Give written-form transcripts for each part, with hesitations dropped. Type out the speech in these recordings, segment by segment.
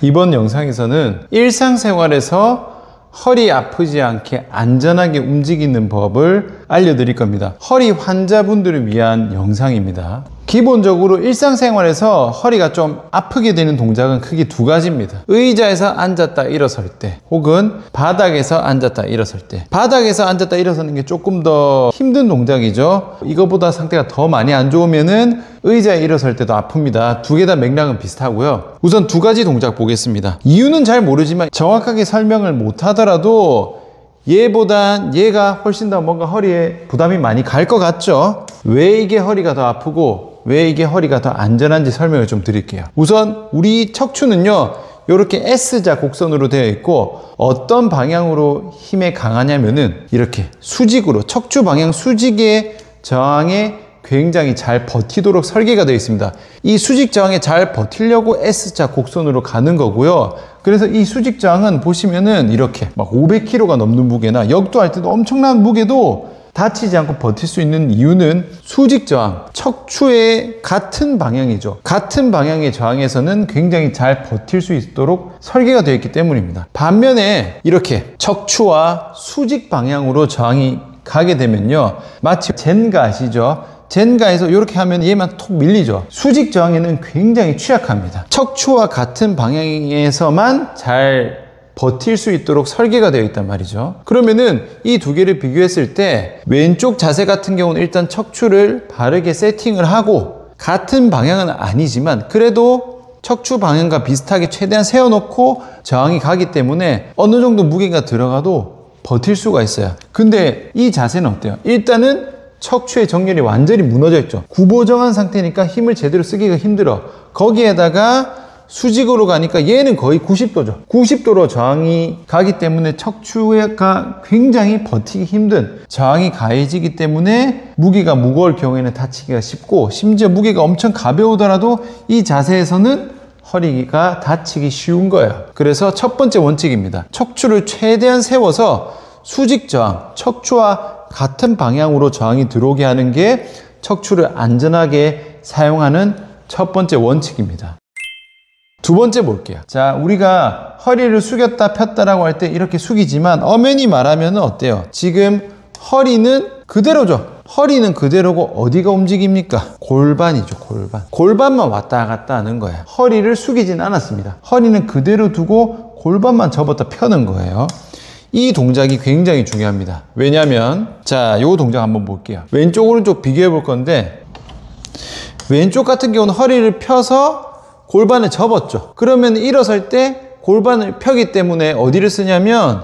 이번 영상에서는 일상생활에서 허리 아프지 않게 안전하게 움직이는 법을 알려드릴 겁니다. 허리 환자분들을 위한 영상입니다. 기본적으로 일상생활에서 허리가 좀 아프게 되는 동작은 크게 두 가지입니다. 의자에서 앉았다 일어설 때, 혹은 바닥에서 앉았다 일어설 때. 바닥에서 앉았다 일어서는 게 조금 더 힘든 동작이죠. 이거보다 상태가 더 많이 안 좋으면은 의자에 일어설 때도 아픕니다. 두 개 다 맥락은 비슷하고요. 우선 두 가지 동작 보겠습니다. 이유는 잘 모르지만 정확하게 설명을 못 하더라도 얘보단 얘가 훨씬 더 뭔가 허리에 부담이 많이 갈 것 같죠? 왜 이게 허리가 더 아프고 왜 이게 허리가 더 안전한지 설명을 좀 드릴게요. 우선 우리 척추는요, 이렇게 S자 곡선으로 되어 있고 어떤 방향으로 힘에 강하냐면은 이렇게 수직으로, 척추 방향 수직의 저항에 굉장히 잘 버티도록 설계가 되어 있습니다. 이 수직 저항에 잘 버티려고 S자 곡선으로 가는 거고요. 그래서 이 수직 저항은 보시면은 이렇게 막 500kg가 넘는 무게나 역도할 때도 엄청난 무게도 다치지 않고 버틸 수 있는 이유는 수직 저항, 척추의 같은 방향이죠. 같은 방향의 저항에서는 굉장히 잘 버틸 수 있도록 설계가 되어 있기 때문입니다. 반면에 이렇게 척추와 수직 방향으로 저항이 가게 되면요, 마치 젠가 아시죠? 젠가에서 이렇게 하면 얘만 톡 밀리죠. 수직 저항에는 굉장히 취약합니다. 척추와 같은 방향에서만 잘 버틸 수 있도록 설계가 되어 있단 말이죠. 그러면은 이 두 개를 비교했을 때 왼쪽 자세 같은 경우는 일단 척추를 바르게 세팅을 하고 같은 방향은 아니지만 그래도 척추 방향과 비슷하게 최대한 세워놓고 저항이 가기 때문에 어느 정도 무게가 들어가도 버틸 수가 있어요. 근데 이 자세는 어때요? 일단은 척추의 정렬이 완전히 무너져 있죠. 구보정한 상태니까 힘을 제대로 쓰기가 힘들어. 거기에다가 수직으로 가니까 얘는 거의 90도죠. 90도로 저항이 가기 때문에 척추가 굉장히 버티기 힘든, 저항이 가해지기 때문에 무게가 무거울 경우에는 다치기가 쉽고, 심지어 무게가 엄청 가벼우더라도 이 자세에서는 허리가 다치기 쉬운 거예요. 그래서 첫 번째 원칙입니다. 척추를 최대한 세워서 수직 저항, 척추와 같은 방향으로 저항이 들어오게 하는 게 척추를 안전하게 사용하는 첫 번째 원칙입니다. 두 번째 볼게요. 자, 우리가 허리를 숙였다 폈다라고 할 때 이렇게 숙이지만 엄연히 말하면 어때요? 지금 허리는 그대로죠. 허리는 그대로고 어디가 움직입니까? 골반이죠, 골반. 골반만 왔다 갔다 하는 거예요. 허리를 숙이진 않았습니다. 허리는 그대로 두고 골반만 접었다 펴는 거예요. 이 동작이 굉장히 중요합니다. 왜냐면, 자, 요 동작 한번 볼게요. 왼쪽, 오른쪽 비교해 볼 건데, 왼쪽 같은 경우는 허리를 펴서 골반을 접었죠. 그러면 일어설 때 골반을 펴기 때문에 어디를 쓰냐면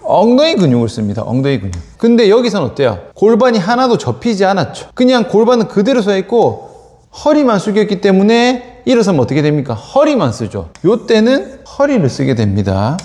엉덩이 근육을 씁니다. 엉덩이 근육. 근데 여기선 어때요? 골반이 하나도 접히지 않았죠. 그냥 골반은 그대로 서 있고 허리만 숙였기 때문에 일어서면 어떻게 됩니까? 허리만 쓰죠. 요때는 허리를 쓰게 됩니다.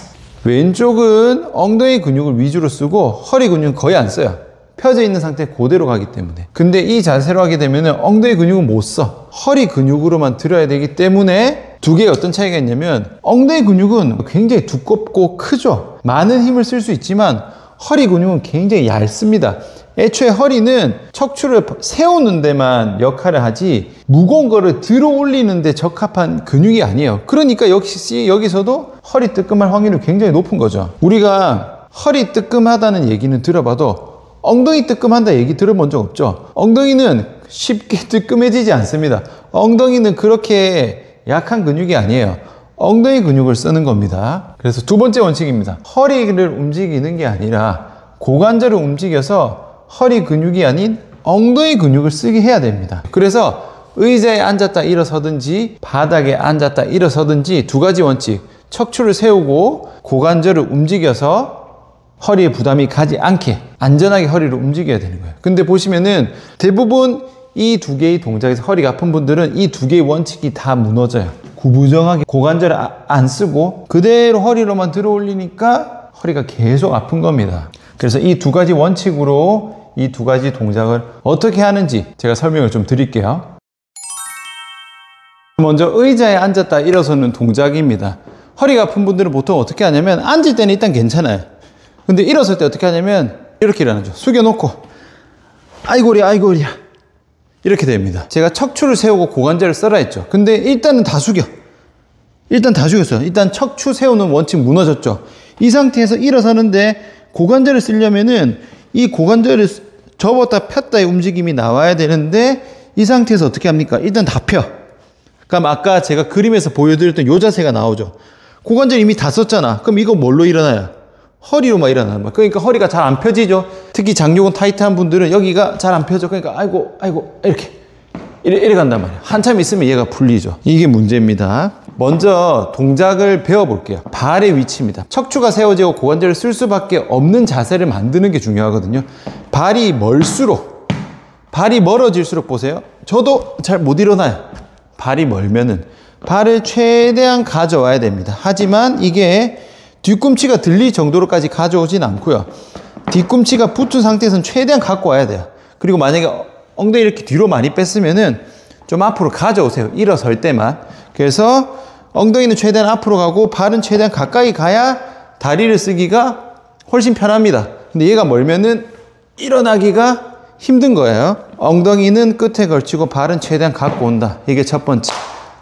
왼쪽은 엉덩이 근육을 위주로 쓰고 허리 근육은 거의 안 써요. 펴져 있는 상태 그대로 가기 때문에. 근데 이 자세로 하게 되면 엉덩이 근육은 못 써. 허리 근육으로만 들어야 되기 때문에 두 개의 어떤 차이가 있냐면 엉덩이 근육은 굉장히 두껍고 크죠. 많은 힘을 쓸 수 있지만 허리 근육은 굉장히 얇습니다. 애초에 허리는 척추를 세우는 데만 역할을 하지 무거운 거를 들어 올리는 데 적합한 근육이 아니에요. 그러니까 역시 여기서도 허리 뜨끔할 확률이 굉장히 높은 거죠. 우리가 허리 뜨끔하다는 얘기는 들어봐도 엉덩이 뜨끔한다 얘기 들어본 적 없죠? 엉덩이는 쉽게 뜨끔해지지 않습니다. 엉덩이는 그렇게 약한 근육이 아니에요. 엉덩이 근육을 쓰는 겁니다. 그래서 두 번째 원칙입니다. 허리를 움직이는 게 아니라 고관절을 움직여서 허리 근육이 아닌 엉덩이 근육을 쓰게 해야 됩니다. 그래서 의자에 앉았다 일어서든지 바닥에 앉았다 일어서든지 두 가지 원칙, 척추를 세우고 고관절을 움직여서 허리에 부담이 가지 않게 안전하게 허리를 움직여야 되는 거예요. 근데 보시면은 대부분 이 두 개의 동작에서 허리가 아픈 분들은 이 두 개의 원칙이 다 무너져요. 구부정하게 고관절을 안 쓰고 그대로 허리로만 들어 올리니까 허리가 계속 아픈 겁니다. 그래서 이 두 가지 원칙으로 이 두 가지 동작을 어떻게 하는지 제가 설명을 좀 드릴게요. 먼저 의자에 앉았다 일어서는 동작입니다. 허리가 아픈 분들은 보통 어떻게 하냐면 앉을 때는 일단 괜찮아요. 근데 일어설 때 어떻게 하냐면 이렇게 일어나죠. 숙여놓고 아이고리야 아이고리야 이렇게 됩니다. 제가 척추를 세우고 고관절을 써라 했죠. 근데 일단은 다 숙여. 일단 다 죽였어요. 일단 척추 세우는 원칙 무너졌죠. 이 상태에서 일어서는데 고관절을 쓰려면은 이 고관절을 접었다 폈다의 움직임이 나와야 되는데 이 상태에서 어떻게 합니까? 일단 다 펴. 그럼 아까 제가 그림에서 보여드렸던 요 자세가 나오죠. 고관절 이미 다 썼잖아. 그럼 이거 뭘로 일어나요? 허리로만 일어나는 거야. 그러니까 허리가 잘 안 펴지죠. 특히 장요근 타이트한 분들은 여기가 잘 안 펴져. 그러니까 아이고 이렇게 간단 말이에요. 한참 있으면 얘가 풀리죠. 이게 문제입니다. 먼저 동작을 배워볼게요. 발의 위치입니다. 척추가 세워지고 고관절을 쓸 수밖에 없는 자세를 만드는 게 중요하거든요. 발이 멀어질수록 보세요. 저도 잘 못 일어나요. 발이 멀면은 발을 최대한 가져와야 됩니다. 하지만 이게 뒤꿈치가 들릴 정도로까지 가져오진 않고요. 뒤꿈치가 붙은 상태에서는 최대한 갖고 와야 돼요. 그리고 만약에 엉덩이 이렇게 뒤로 많이 뺐으면은 좀 앞으로 가져오세요. 일어설 때만. 그래서 엉덩이는 최대한 앞으로 가고 발은 최대한 가까이 가야 다리를 쓰기가 훨씬 편합니다. 근데 얘가 멀면은 일어나기가 힘든 거예요. 엉덩이는 끝에 걸치고 발은 최대한 갖고 온다. 이게 첫 번째.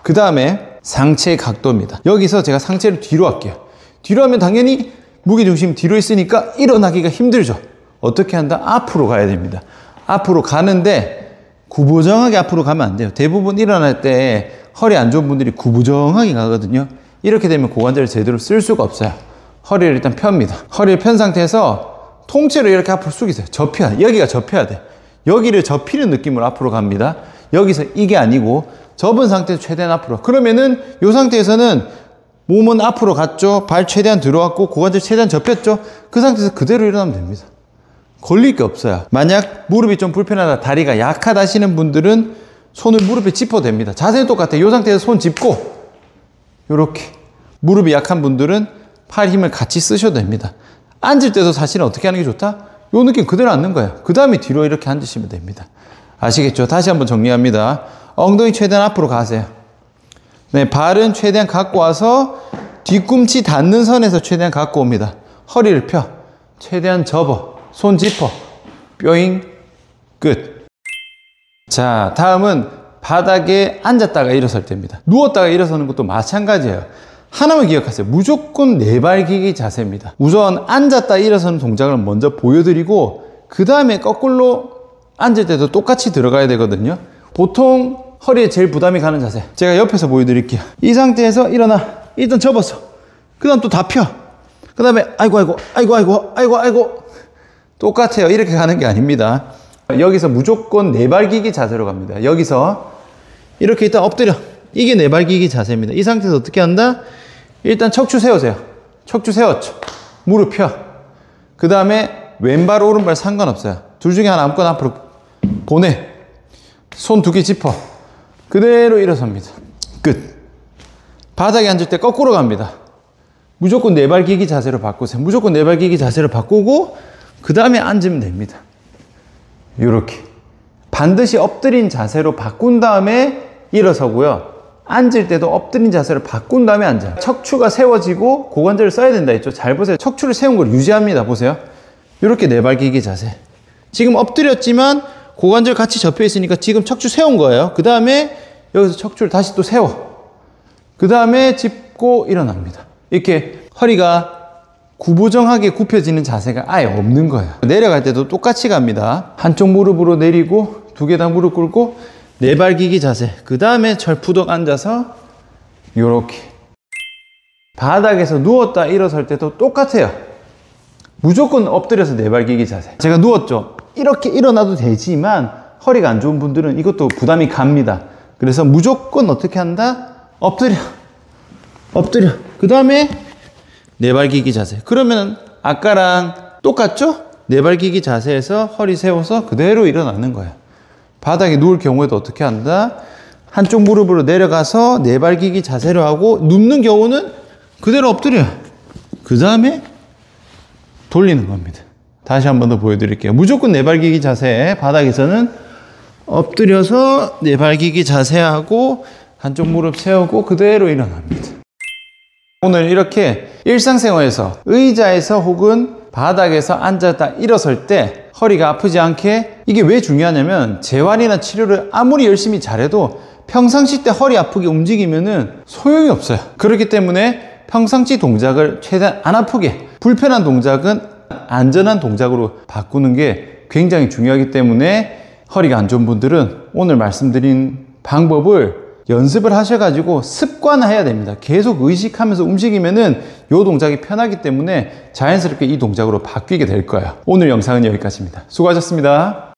그 다음에 상체의 각도입니다. 여기서 제가 상체를 뒤로 할게요. 뒤로 하면 당연히 무게중심이 뒤로 있으니까 일어나기가 힘들죠. 어떻게 한다? 앞으로 가야 됩니다. 앞으로 가는데 구부정하게 앞으로 가면 안 돼요. 대부분 일어날 때 허리 안 좋은 분들이 구부정하게 가거든요. 이렇게 되면 고관절을 제대로 쓸 수가 없어요. 허리를 일단 펴니다. 허리를 편 상태에서 통째로 이렇게 앞으로 숙이세요. 접혀야 돼. 여기가 접혀야 돼. 여기를 접히는 느낌으로 앞으로 갑니다. 여기서 이게 아니고 접은 상태에서 최대한 앞으로. 그러면은 이 상태에서는 몸은 앞으로 갔죠. 발 최대한 들어왔고 고관절 최대한 접혔죠. 그 상태에서 그대로 일어나면 됩니다. 걸릴 게 없어요. 만약 무릎이 좀 불편하다, 다리가 약하다 하시는 분들은 손을 무릎에 짚어도 됩니다. 자세는 똑같아요. 이 상태에서 손 짚고 이렇게. 무릎이 약한 분들은 팔 힘을 같이 쓰셔도 됩니다. 앉을 때도 사실은 어떻게 하는 게 좋다? 이 느낌 그대로 앉는 거예요. 그 다음에 뒤로 이렇게 앉으시면 됩니다. 아시겠죠? 다시 한번 정리합니다. 엉덩이 최대한 앞으로 가세요. 네, 발은 최대한 갖고 와서 뒤꿈치 닿는 선에서 최대한 갖고 옵니다. 허리를 펴. 최대한 접어. 손 짚어. 뾰잉. 끝. 자, 다음은 바닥에 앉았다가 일어설 때입니다. 누웠다가 일어서는 것도 마찬가지예요. 하나만 기억하세요. 무조건 내발기기 자세입니다. 우선 앉았다 일어서는 동작을 먼저 보여드리고 그 다음에 거꾸로 앉을 때도 똑같이 들어가야 되거든요. 보통 허리에 제일 부담이 가는 자세 제가 옆에서 보여드릴게요. 이 상태에서 일어나. 일단 접었어. 그 다음 또 다 펴. 그 다음에 아이고 똑같아요. 이렇게 가는 게 아닙니다. 여기서 무조건 내발기기 자세로 갑니다. 여기서 이렇게 일단 엎드려. 이게 내발기기 자세입니다. 이 상태에서 어떻게 한다? 일단 척추 세우세요. 척추 세웠죠. 무릎 펴. 그 다음에 왼발 오른발 상관없어요. 둘 중에 하나 아무거나 앞으로 보내. 손 두 개 짚어. 그대로 일어섭니다. 끝. 바닥에 앉을 때 거꾸로 갑니다. 무조건 내발기기 자세로 바꾸세요. 무조건 내발기기 자세로 바꾸고 그 다음에 앉으면 됩니다. 이렇게 반드시 엎드린 자세로 바꾼 다음에 일어서고요. 앉을 때도 엎드린 자세로 바꾼 다음에 앉아요. 척추가 세워지고 고관절을 써야 된다 했죠. 잘 보세요. 척추를 세운 걸 유지합니다. 보세요. 이렇게 내발기기 자세. 지금 엎드렸지만 고관절 같이 접혀 있으니까 지금 척추 세운 거예요. 그 다음에 여기서 척추를 다시 또 세워. 그 다음에 짚고 일어납니다. 이렇게 허리가 구부정하게 굽혀지는 자세가 아예 없는 거예요. 내려갈 때도 똑같이 갑니다. 한쪽 무릎으로 내리고 두 개 다 무릎 꿇고 내발기기 자세. 그 다음에 절푸덕 앉아서 요렇게. 바닥에서 누웠다 일어설 때도 똑같아요. 무조건 엎드려서 내발기기 자세. 제가 누웠죠. 이렇게 일어나도 되지만 허리가 안 좋은 분들은 이것도 부담이 갑니다. 그래서 무조건 어떻게 한다? 엎드려. 그 다음에 내발기기 자세. 그러면 아까랑 똑같죠? 내발기기 자세에서 허리 세워서 그대로 일어나는 거예요. 바닥에 누울 경우에도 어떻게 한다? 한쪽 무릎으로 내려가서 내발기기 자세로 하고 눕는 경우는 그대로 엎드려요. 그 다음에 돌리는 겁니다. 다시 한 번 더 보여드릴게요. 무조건 내발기기 자세. 바닥에서는 엎드려서 내발기기 자세하고 한쪽 무릎 세우고 그대로 일어납니다. 오늘 이렇게 일상생활에서 의자에서 혹은 바닥에서 앉았다 일어설 때 허리가 아프지 않게, 이게 왜 중요하냐면 재활이나 치료를 아무리 열심히 잘해도 평상시 때 허리 아프게 움직이면은 소용이 없어요. 그렇기 때문에 평상시 동작을 최대한 안 아프게, 불편한 동작은 안전한 동작으로 바꾸는 게 굉장히 중요하기 때문에 허리가 안 좋은 분들은 오늘 말씀드린 방법을 연습을 하셔가지고 습관화해야 됩니다. 계속 의식하면서 움직이면은 이 동작이 편하기 때문에 자연스럽게 이 동작으로 바뀌게 될 거예요. 오늘 영상은 여기까지입니다. 수고하셨습니다.